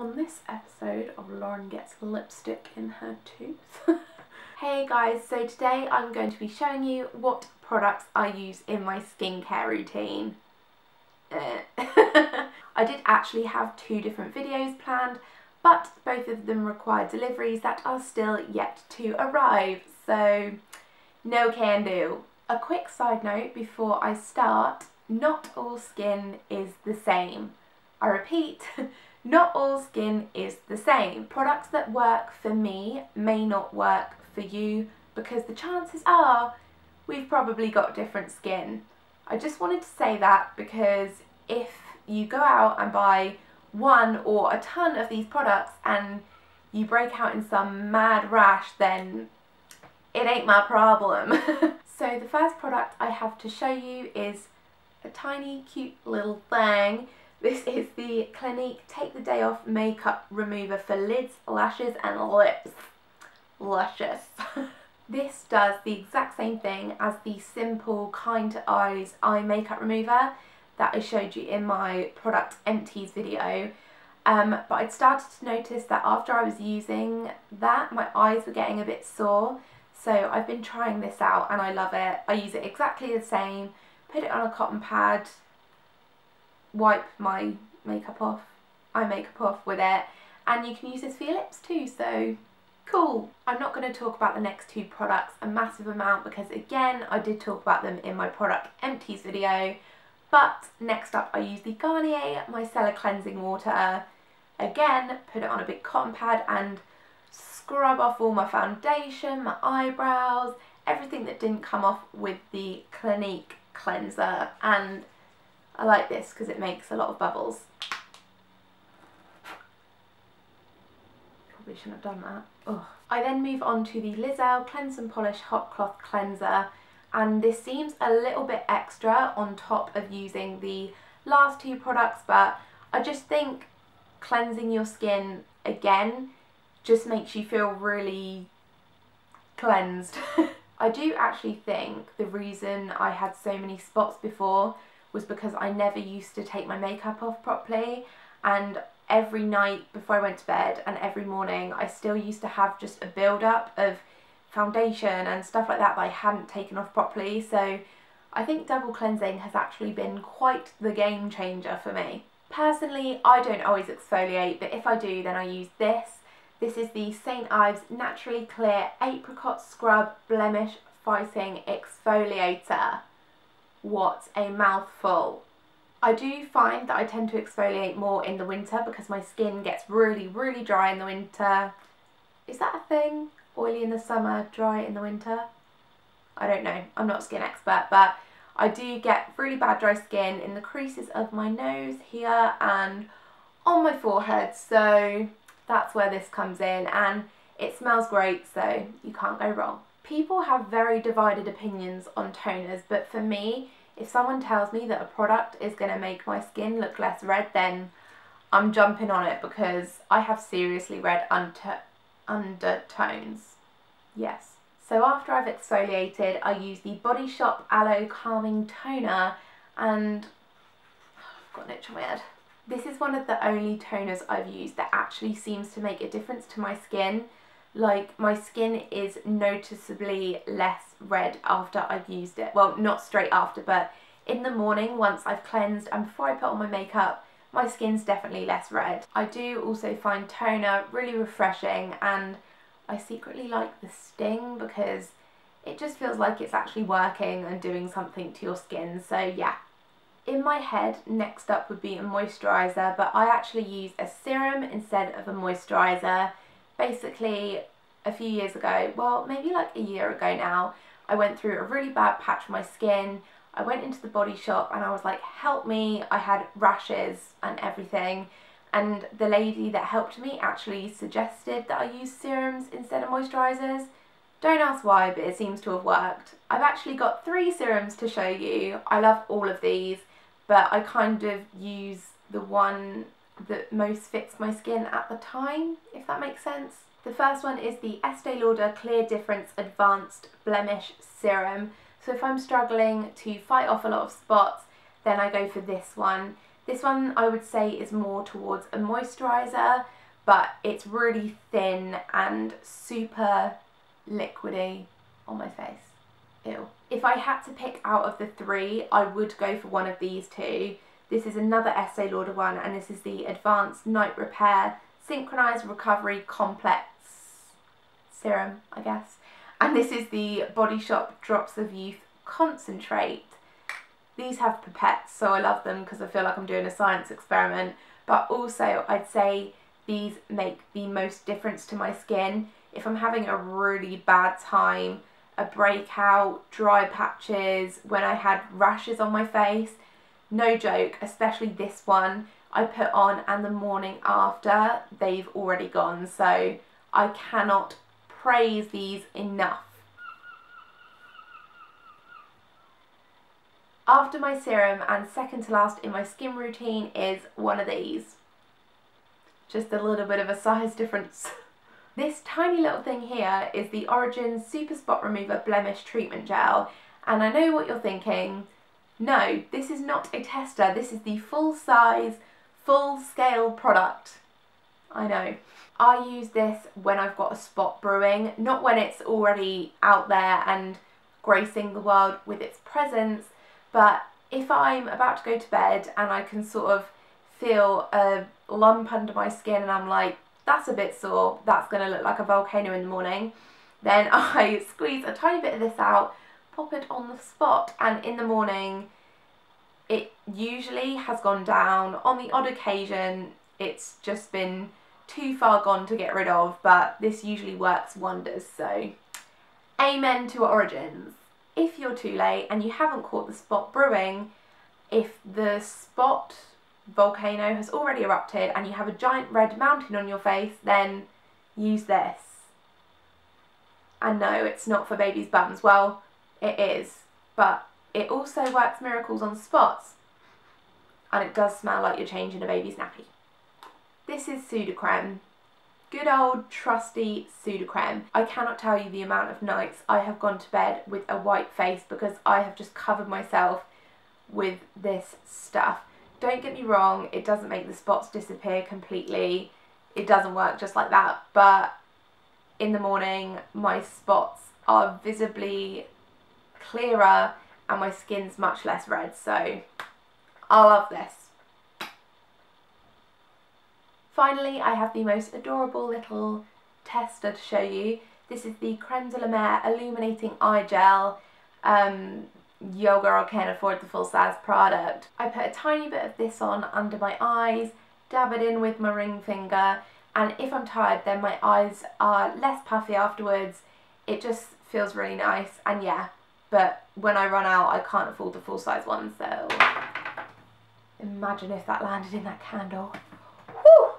on this episode of Lauren Gets Lipstick in Her Tooth. Hey guys, so today I'm going to be showing you what products I use in my skincare routine. I did actually have two different videos planned, but both of them require deliveries that are still yet to arrive, so no can do. A quick side note before I start, not all skin is the same. I repeat, not all skin is the same. Products that work for me may not work for you because the chances are we've probably got different skin. I just wanted to say that because if you go out and buy one or a ton of these products and you break out in some mad rash, then it ain't my problem. So the first product I have to show you is a tiny cute little thing. This is the Clinique Take the Day Off Makeup Remover for lids, lashes and lips. Luscious. This does the exact same thing as the simple Kind to Eyes eye makeup remover that I showed you in my product empties video. But I'd started to notice that after I was using that, my eyes were getting a bit sore. So I've been trying this out and I love it. I use it exactly the same. Put it on a cotton pad, wipe my makeup off, eye makeup off with it, and you can use this for your lips too, so cool. I'm not going to talk about the next two products a massive amount because again I did talk about them in my product empties video, but next up I use the Garnier Micellar Cleansing Water. Again, put it on a big cotton pad and scrub off all my foundation, my eyebrows, everything that didn't come off with the Clinique cleanser, and I like this because it makes a lot of bubbles. Probably shouldn't have done that. Ugh. I then move on to the Lizel Cleanse and Polish Hot Cloth Cleanser, and this seems a little bit extra on top of using the last two products, but I just think cleansing your skin again just makes you feel really cleansed. I do actually think the reason I had so many spots before was because I never used to take my makeup off properly, and every night before I went to bed and every morning I still used to have just a build-up of foundation and stuff like that I hadn't taken off properly. So I think double cleansing has actually been quite the game changer for me. Personally, I don't always exfoliate, but if I do then I use this. This is the St. Ives Naturally Clear Apricot Scrub Blemish Fighting Exfoliator. What a mouthful. I do find that I tend to exfoliate more in the winter because my skin gets really dry in the winter. Is that a thing? Oily in the summer, dry in the winter? I don't know, I'm not a skin expert, but I do get really bad dry skin in the creases of my nose here and on my forehead, so that's where this comes in, and it smells great, so you can't go wrong. People have very divided opinions on toners, but for me, if someone tells me that a product is going to make my skin look less red, then I'm jumping on it because I have seriously red undertones. Yes. So after I've exfoliated, I use the Body Shop Aloe Calming Toner, and I've got an itch on my head. This is one of the only toners I've used that actually seems to make a difference to my skin. Like, my skin is noticeably less red after I've used it. Well, not straight after, but in the morning once I've cleansed and before I put on my makeup, my skin's definitely less red. I do also find toner really refreshing, and I secretly like the sting because it just feels like it's actually working and doing something to your skin, so yeah. In my head, next up would be a moisturiser, but I actually use a serum instead of a moisturiser. Basically, a few years ago, well, maybe like a year ago now, I went through a really bad patch on my skin. I went into the Body Shop and I was like, help me. I had rashes and everything. And the lady that helped me actually suggested that I use serums instead of moisturisers. Don't ask why, but it seems to have worked. I've actually got 3 serums to show you. I love all of these, but I kind of use the one that most fits my skin at the time, if that makes sense. The first one is the Estee Lauder Clear Difference Advanced Blemish Serum. So if I'm struggling to fight off a lot of spots, then I go for this one. This one I would say is more towards a moisturiser, but it's really thin and super liquidy on my face. Ew. If I had to pick out of the three, I would go for one of these two. This is another Estee Lauder one, and this is the Advanced Night Repair Synchronized Recovery Complex Serum, I guess. And this is the Body Shop Drops of Youth Concentrate. These have pipettes, so I love them because I feel like I'm doing a science experiment. But also, I'd say these make the most difference to my skin. If I'm having a really bad time, a breakout, dry patches, when I had rashes on my face, no joke, especially this one, I put on and the morning after, they've already gone. So I cannot praise these enough. After my serum, and second to last in my skin routine, is one of these. Just a little bit of a size difference. This tiny little thing here is the Origins Super Spot Remover Blemish Treatment Gel, and I know what you're thinking. No, this is not a tester, this is the full size, full scale product. I know. I use this when I've got a spot brewing, not when it's already out there and gracing the world with its presence, but if I'm about to go to bed and I can sort of feel a lump under my skin and I'm like, that's a bit sore, that's going to look like a volcano in the morning, then I squeeze a tiny bit of this out, pop it on the spot, and in the morning it usually has gone down. On the odd occasion it's just been too far gone to get rid of, but this usually works wonders, so amen to Origins. If you're too late and you haven't caught the spot brewing, if the spot volcano has already erupted and you have a giant red mountain on your face, then use this. And no, it's not for babies' bums. Well, it is, but it also works miracles on spots, and it does smell like you're changing a baby's nappy. This is Sudocreme. Good old trusty Sudocreme. I cannot tell you the amount of nights I have gone to bed with a white face because I have just covered myself with this stuff. Don't get me wrong, it doesn't make the spots disappear completely. It doesn't work just like that, but in the morning my spots are visibly clearer and my skin's much less red, so I love this. Finally, I have the most adorable little tester to show you. This is the Creme de la Mer Illuminating Eye Gel. Yo girl can't afford the full size product. I put a tiny bit of this on under my eyes, dab it in with my ring finger, and if I'm tired then my eyes are less puffy afterwards. It just feels really nice, and yeah, but when I run out I can't afford the full size one, so imagine if that landed in that candle. Whew!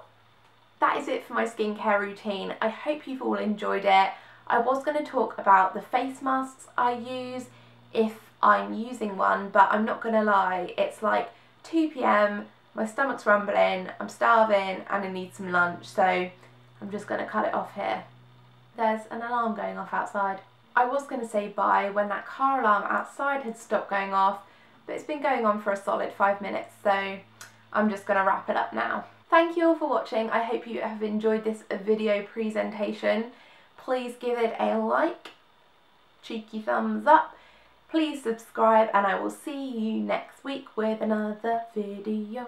That is it for my skincare routine. I hope you've all enjoyed it. I was going to talk about the face masks I use if I'm using one, but I'm not going to lie, it's like 2 PM, my stomach's rumbling, I'm starving and I need some lunch, so I'm just going to cut it off here. There's an alarm going off outside. I was going to say bye when that car alarm outside had stopped going off, but it's been going on for a solid 5 minutes, so I'm just going to wrap it up now. Thank you all for watching. I hope you have enjoyed this video presentation. Please give it a like, cheeky thumbs up. Please subscribe, and I will see you next week with another video.